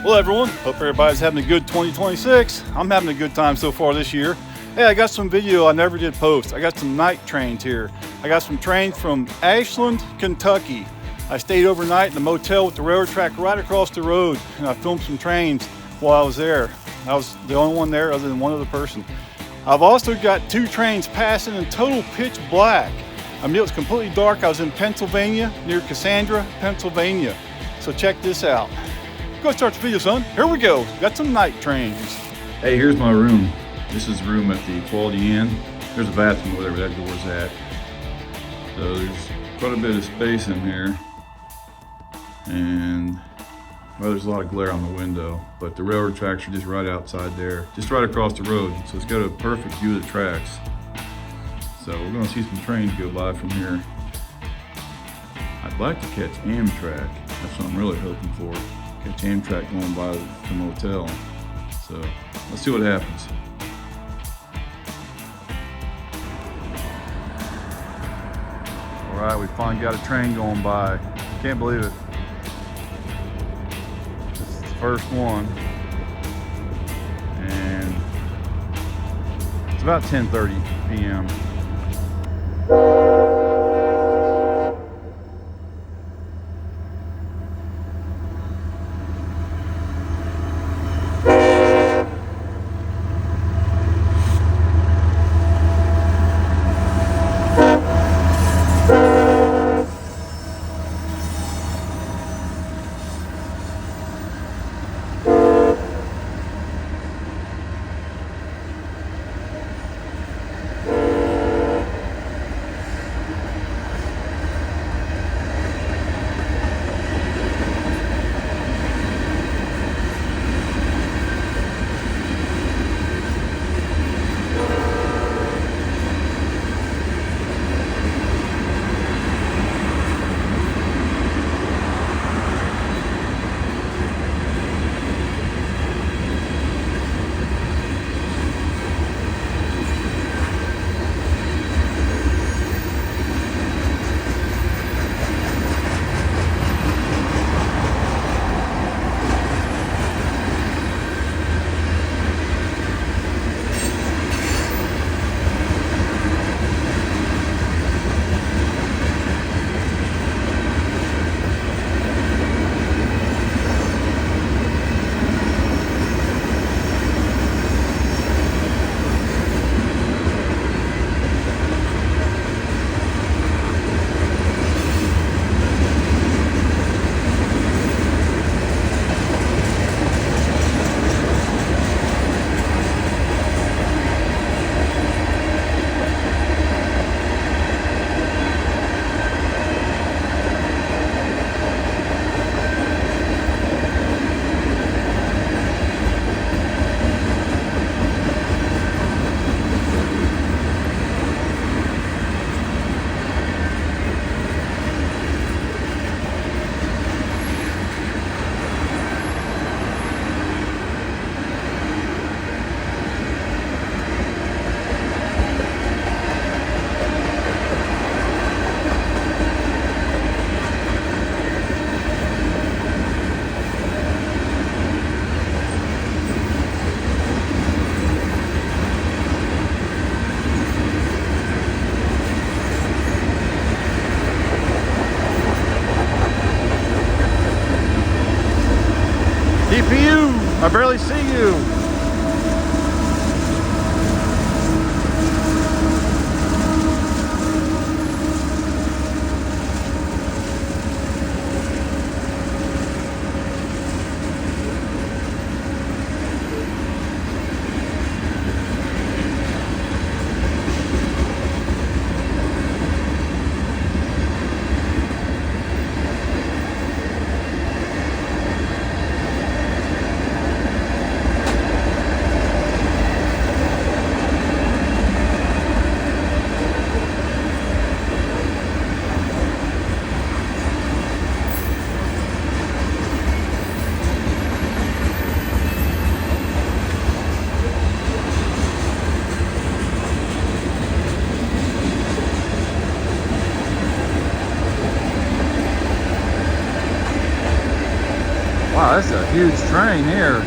Well, everyone, hope everybody's having a good 2026. I'm having a good time so far this year. Hey, I got some video I never did post. I got some night trains here. I got some trains from Ashland, Kentucky. I stayed overnight in the motel with the railroad track right across the road, and I filmed some trains while I was there. I was the only one there other than one other person. I've also got two trains passing in total pitch black. I mean, it was completely dark. I was in Pennsylvania, near Cassandra, Pennsylvania. So check this out. Go start the video, son. Here we go. Got some night trains. Hey, here's my room. This is the room at the Quality Inn. There's a bathroom over there where that door's at. So there's quite a bit of space in here. And, well, there's a lot of glare on the window, but the railroad tracks are just right outside there, just right across the road. So it's got a perfect view of the tracks. So we're gonna see some trains go by from here. I'd like to catch Amtrak. That's what I'm really hoping for. Catch Amtrak going by the motel. So let's see what happens. All right, we finally got a train going by. Can't believe it. This is the first one. And it's about 10:30 p.m. DPU, I barely see you. Wow, that's a huge train here.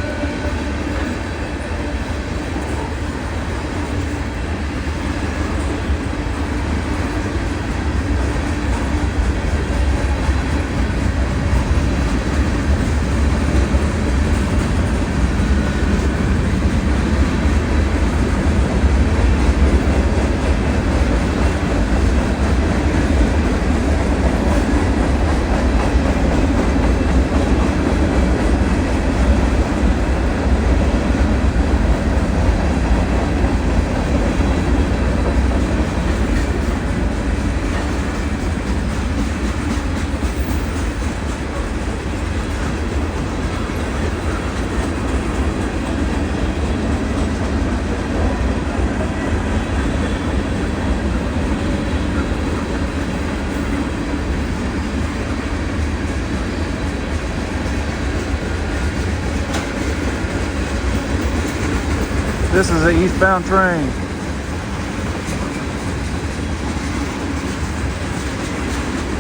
This is an eastbound train.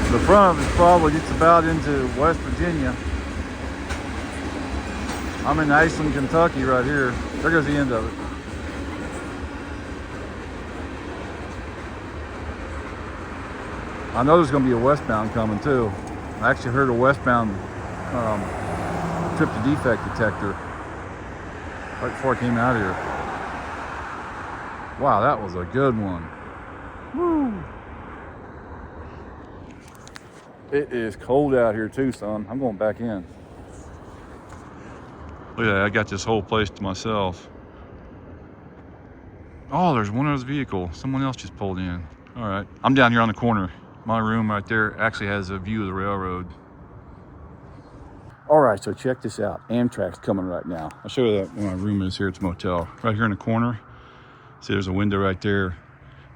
The front of it probably gets about into West Virginia. I'm in Ashland, Kentucky right here. There goes the end of it. I know there's going to be a westbound coming too. I actually heard a westbound trip to defect detector right before I came out here. Wow, that was a good one. Woo! It is cold out here too, son. I'm going back in. Look at that, I got this whole place to myself. Oh, there's one other vehicle. Someone else just pulled in. All right, I'm down here on the corner. My room right there actually has a view of the railroad. All right, so check this out. Amtrak's coming right now. I'll show you where my room is here. It's a motel. Right here in the corner. See, there's a window right there.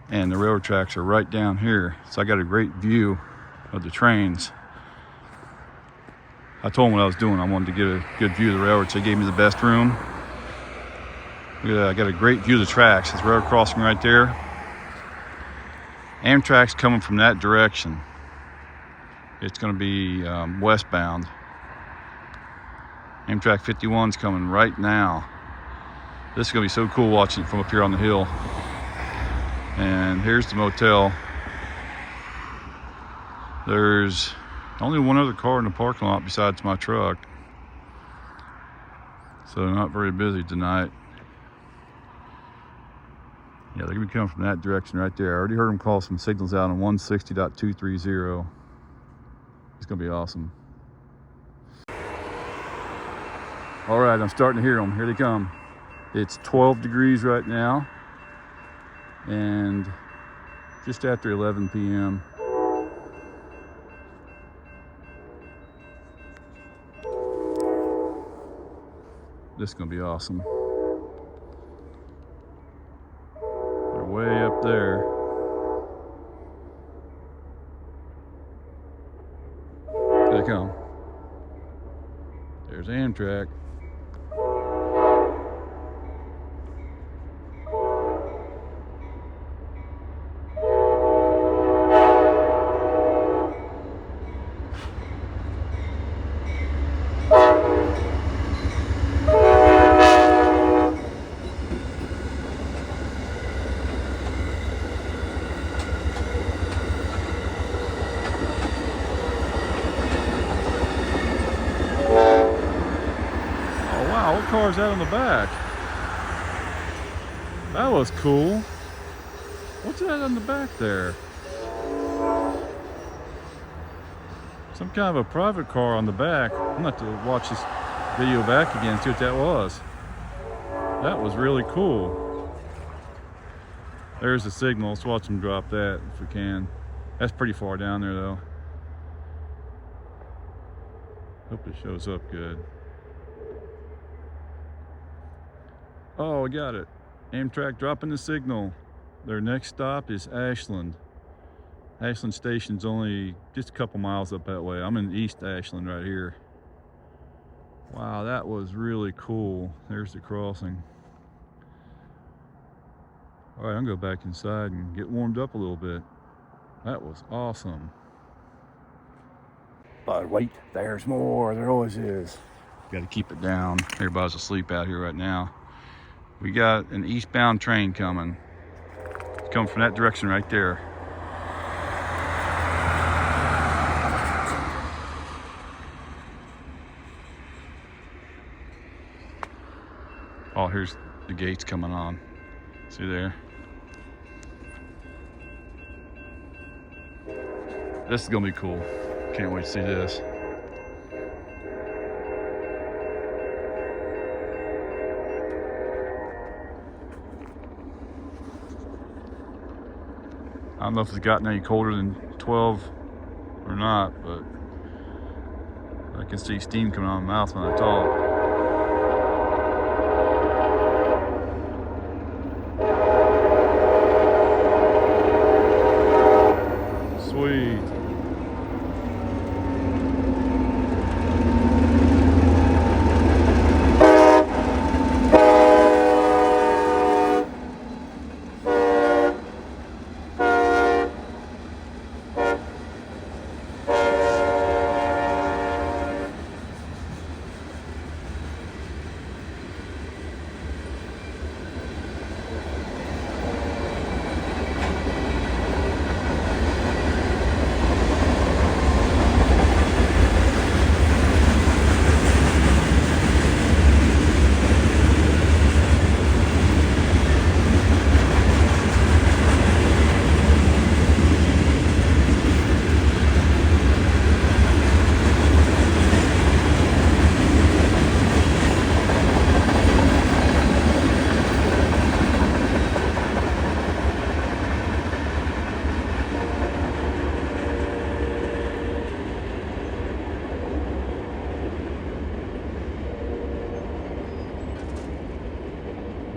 And the railroad tracks are right down here. So I got a great view of the trains. I told them what I was doing. I wanted to get a good view of the railroad, so they gave me the best room. Look at that, I got a great view of the tracks. There's a railroad crossing right there. Amtrak's coming from that direction. It's gonna be westbound. Amtrak 51's coming right now. This is gonna be so cool watching it from up here on the hill. And here's the motel. There's only one other car in the parking lot besides my truck. So not very busy tonight. Yeah, they're gonna be coming from that direction right there. I already heard them call some signals out on 160.230. It's gonna be awesome. All right, I'm starting to hear them. Here they come. It's 12 degrees right now, and just after 11 p.m. This is gonna be awesome. They're way up there. There they come. There's Amtrak. What car is that on the back? That was cool. What's that on the back there? Some kind of a private car on the back. I'm going to have to watch this video back again and see what that was. That was really cool. There's the signal. Let's watch them drop that if we can. That's pretty far down there though. Hope it shows up good. Oh, I got it. Amtrak dropping the signal. Their next stop is Ashland. Ashland Station's only just a couple miles up that way. I'm in East Ashland right here. Wow, that was really cool. There's the crossing. All right, I'm gonna go back inside and get warmed up a little bit. That was awesome. But wait, there's more. There always is. Got to keep it down. Everybody's asleep out here right now. We got an eastbound train coming. It's coming from that direction right there. Oh, here's the gates coming on. See there? This is gonna be cool. Can't wait to see this. I don't know if it's gotten any colder than 12 or not, but I can see steam coming out of my mouth when I talk. Sweet.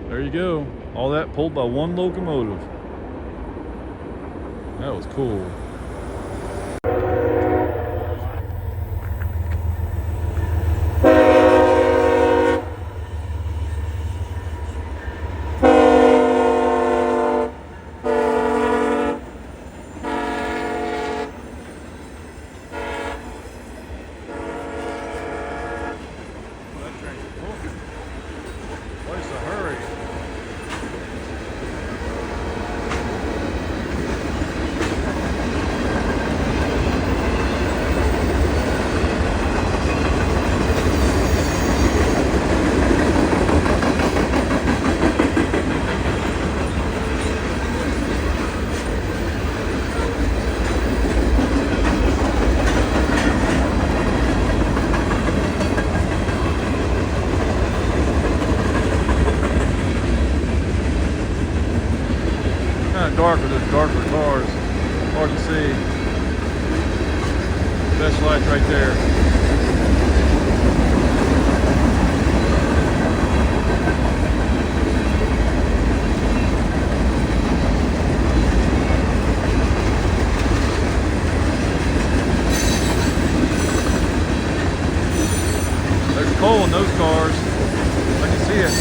There you go. All that pulled by one locomotive. That was cool. What's the hurry? Dark with those darker cars. Hard to see. Best lights right there. There's coal in those cars. I can see it.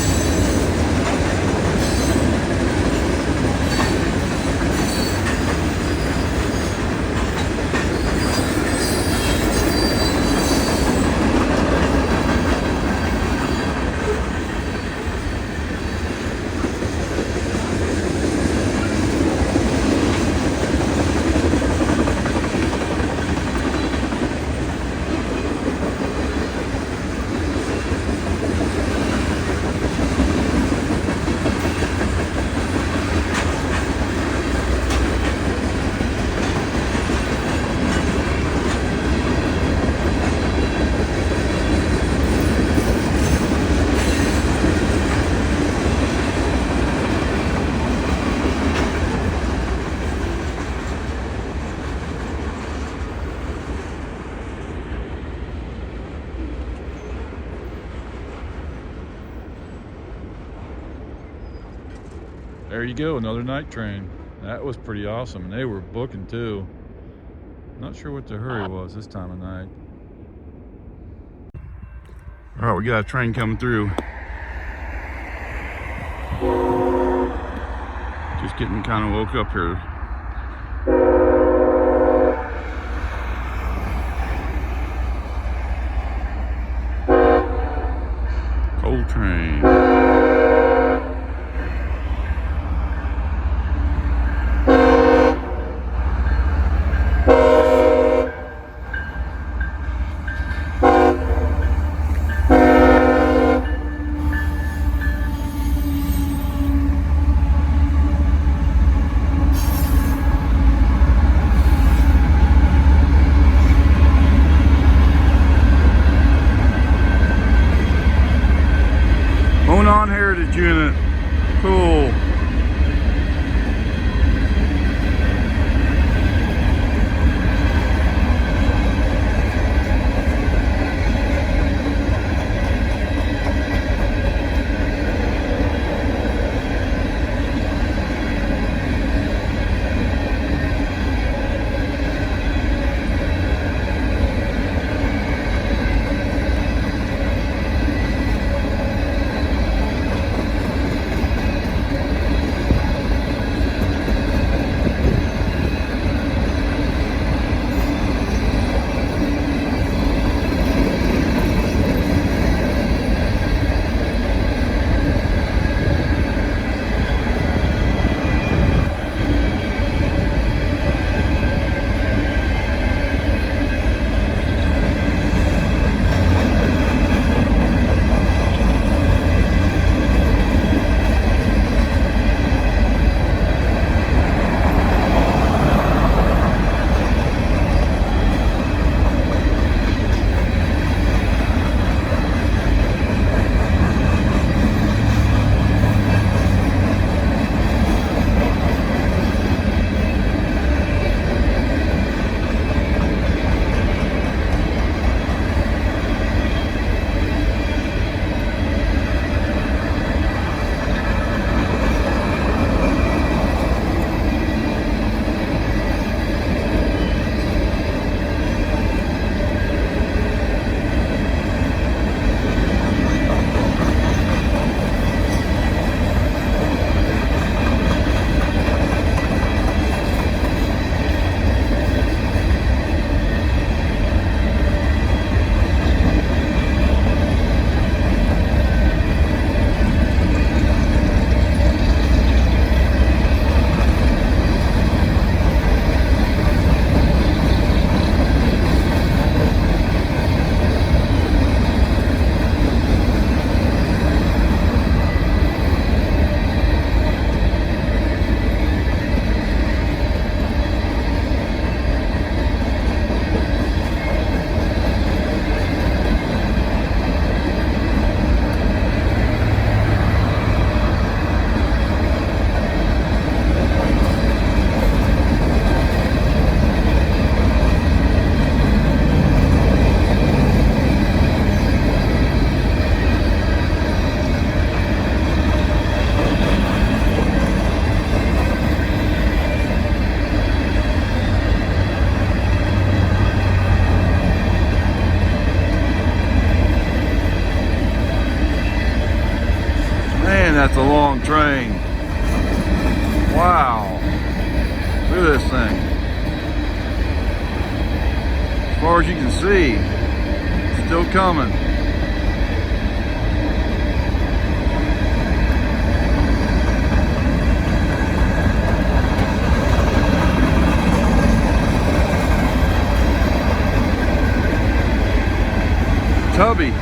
There you go, another night train. That was pretty awesome, and they were booking too. Not sure what the hurry was this time of night. All right, we got a train coming through. Just getting kind of woke up here. train. Monon Heritage Unit. Cool. That's a long train. Wow. Look at this thing. As far as you can see, it's still coming. Tubby.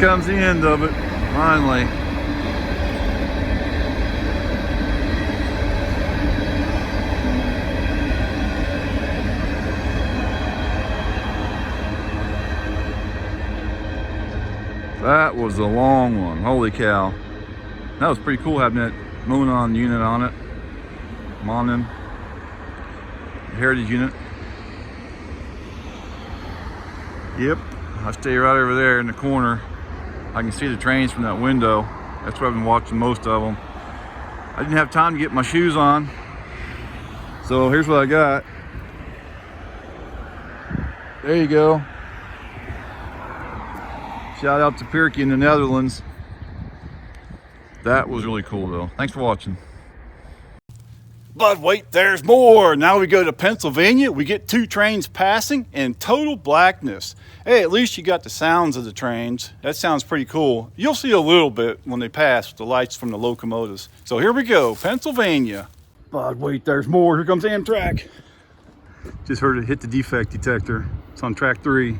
comes the end of it, finally. That was a long one, holy cow. That was pretty cool having that Monon unit on it. Monon Heritage Unit. Yep, I stay right over there in the corner. I can see the trains from that window. That's where I've been watching most of them. I didn't have time to get my shoes on, so here's what I got. There you go. Shout out to Pirke in the Netherlands. That was really cool though. Thanks for watching. But wait, there's more. Now we go to Pennsylvania. We get 2 trains passing in total blackness. Hey, at least you got the sounds of the trains. That sounds pretty cool. You'll see a little bit when they pass with the lights from the locomotives. So here we go, Pennsylvania. But wait, there's more. Here comes Amtrak. Just heard it hit the defect detector. It's on track 3.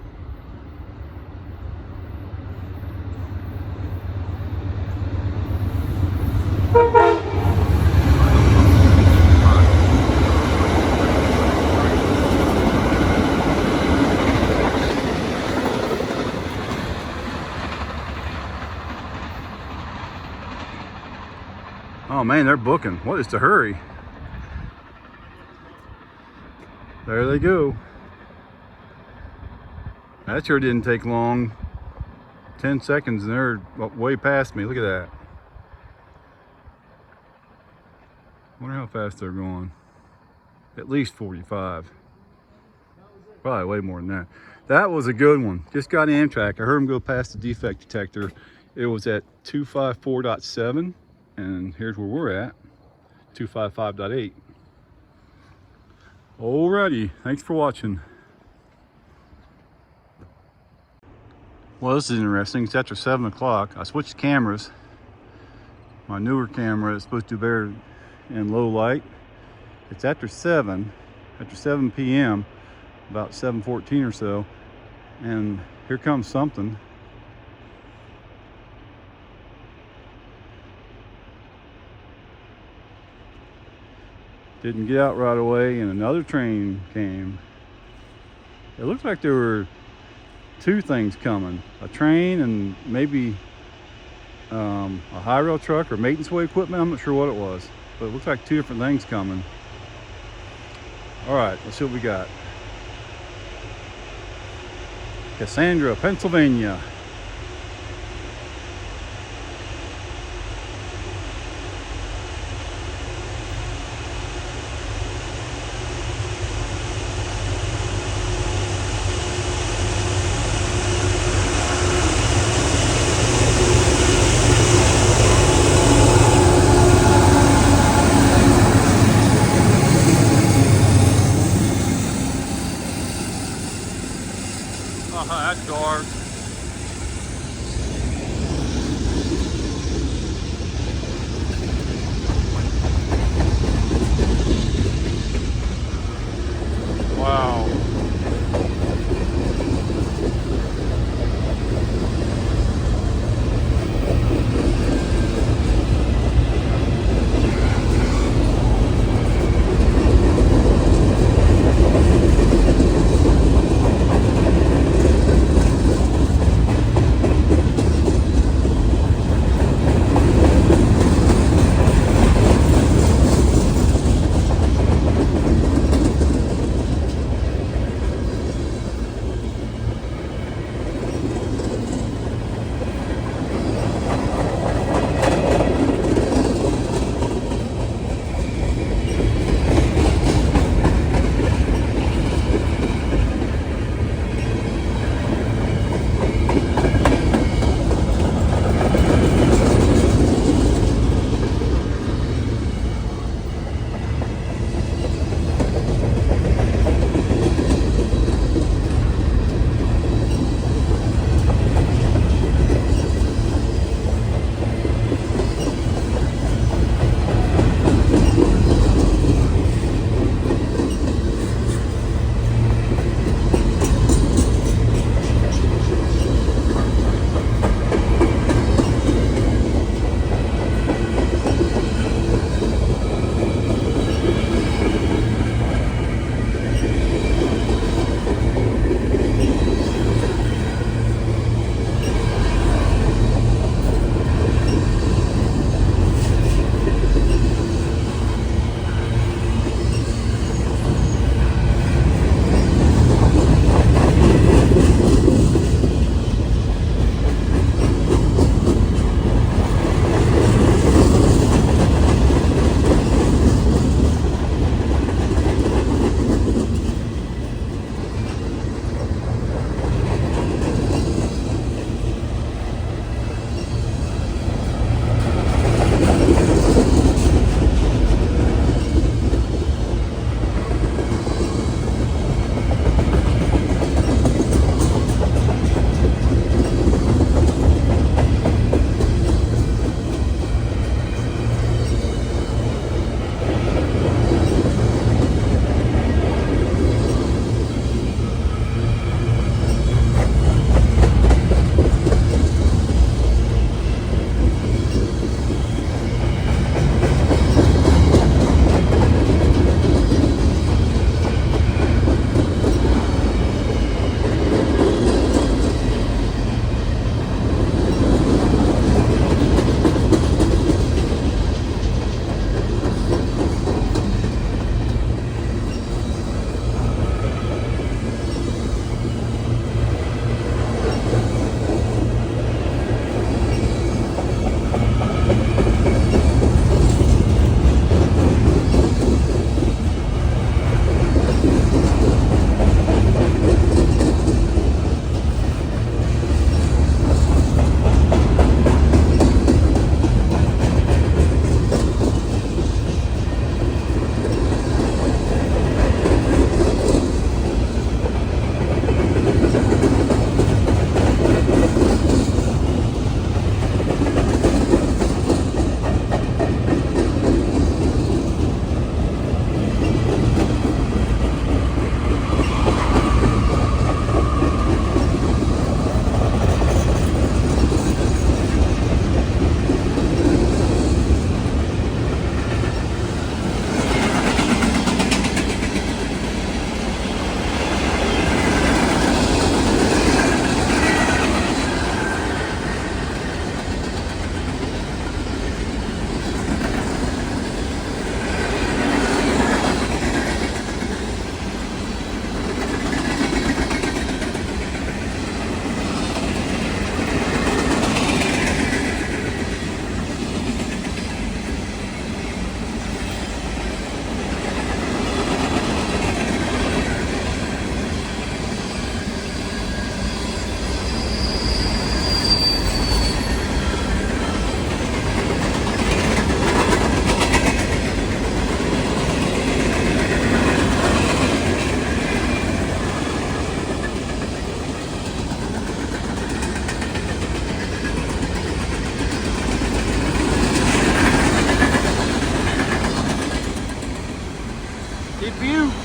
Oh man, they're booking. What is the hurry? There they go. That sure didn't take long. 10 seconds and they're way past me. Look at that. Wonder how fast they're going. At least 45. Probably way more than that. That was a good one. Just got Amtrak. I heard them go past the defect detector. It was at 254.7. And here's where we're at, 255.8. Alrighty, thanks for watching. Well, this is interesting. It's after 7 o'clock. I switched cameras. My newer camera is supposed to do better in low light. It's after 7 p.m., about 7:14 or so. And here comes something. Didn't get out right away, and another train came. It looked like there were 2 things coming. A train and maybe a high rail truck or maintenance way equipment. I'm not sure what it was, but it looked like 2 different things coming. All right, let's see what we got. Cassandra, Pennsylvania. That's dark.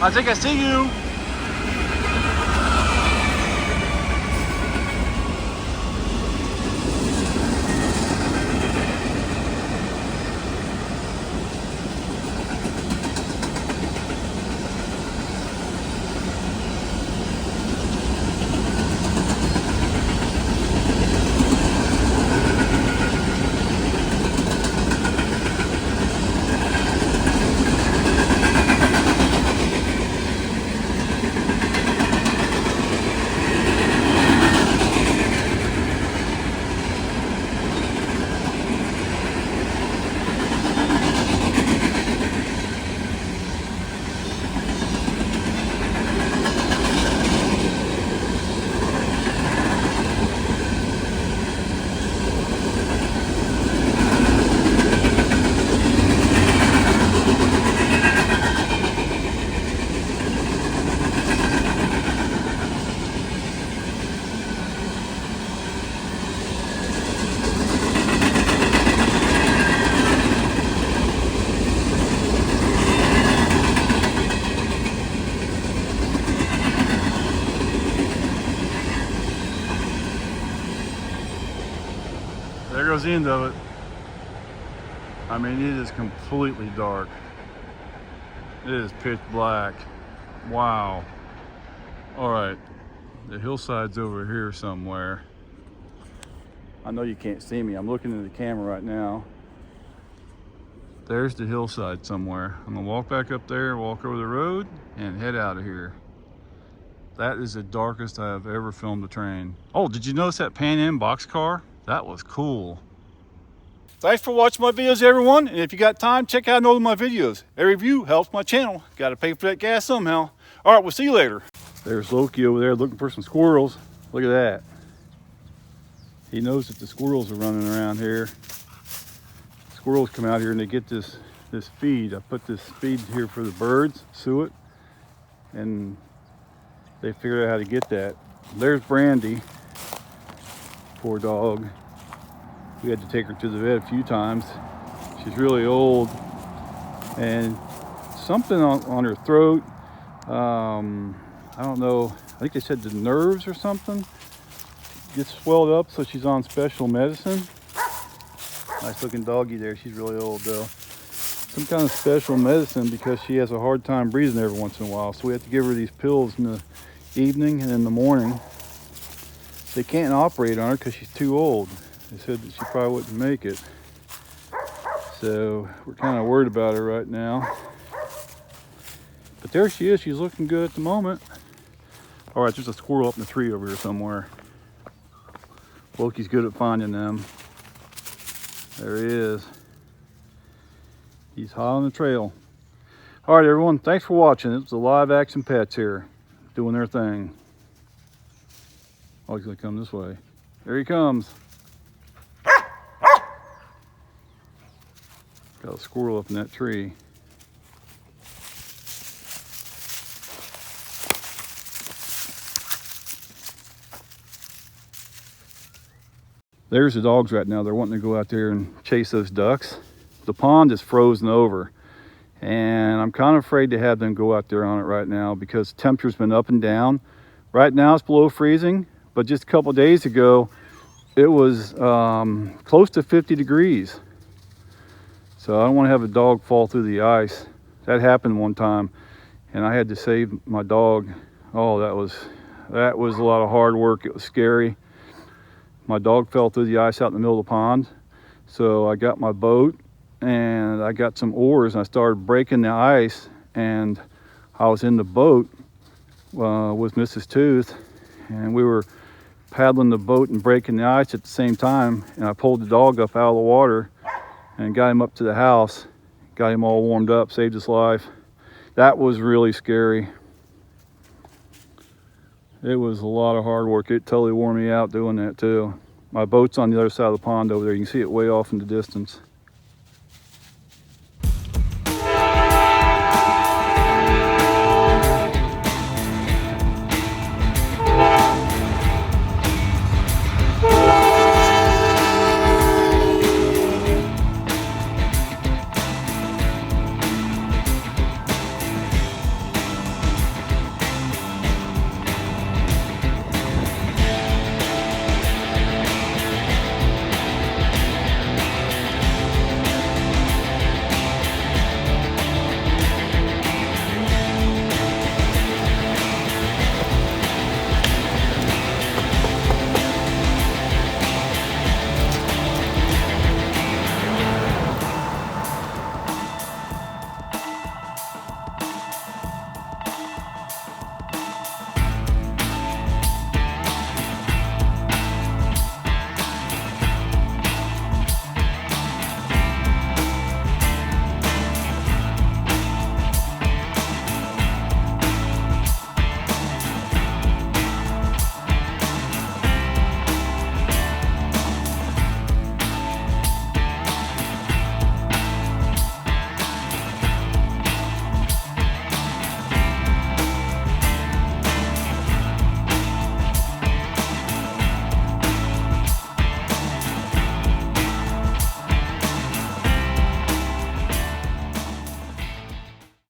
I think I see you. There goes the end of it. I mean, it is completely dark. It is pitch black. Wow. All right, the hillside's over here somewhere. I know you can't see me. I'm looking at the camera right now. There's the hillside somewhere. I'm gonna walk back up there, walk over the road, and head out of here. That is the darkest I have ever filmed a train. Oh, did you notice that Pan Am boxcar? That was cool. Thanks for watching my videos, everyone. And if you got time, check out another of my videos. Every view helps my channel. Got to pay for that gas somehow. All right, we'll see you later. There's Loki over there looking for some squirrels. Look at that. He knows that the squirrels are running around here. Squirrels come out here and they get this feed. I put this feed here for the birds, suet, and they figured out how to get that. There's Brandy. Poor dog. We had to take her to the vet a few times. She's really old, and something on her throat. I don't know. I think they said the nerves or something gets swelled up, so she's on special medicine. Nice looking doggy there. She's really old though. Some kind of special medicine because she has a hard time breathing every once in a while. So we have to give her these pills in the evening and in the morning. They can't operate on her because she's too old. They said that she probably wouldn't make it. So we're kind of worried about her right now. But there she is. She's looking good at the moment. All right, there's a squirrel up in the tree over here somewhere. Loki's good at finding them. There he is. He's hot on the trail. All right, everyone. Thanks for watching. It was the Live Action Pets here doing their thing. Oh, he's gonna come this way. There he comes. Got a squirrel up in that tree. There's the dogs right now. They're wanting to go out there and chase those ducks. The pond is frozen over, and I'm kind of afraid to have them go out there on it right now because the temperature's been up and down. Right now it's below freezing, but just a couple of days ago it was close to 50 degrees. So I don't want to have a dog fall through the ice. That happened one time, and I had to save my dog. Oh, that was a lot of hard work. It was scary. My dog fell through the ice out in the middle of the pond. So I got my boat and I got some oars and I started breaking the ice, and I was in the boat with Mrs. Tooth, and we were paddling the boat and breaking the ice at the same time, and I pulled the dog up out of the water and got him up to the house, got him all warmed up, saved his life. That was really scary. It was a lot of hard work. It totally wore me out doing that too. My boat's on the other side of the pond over there. You can see it way off in the distance.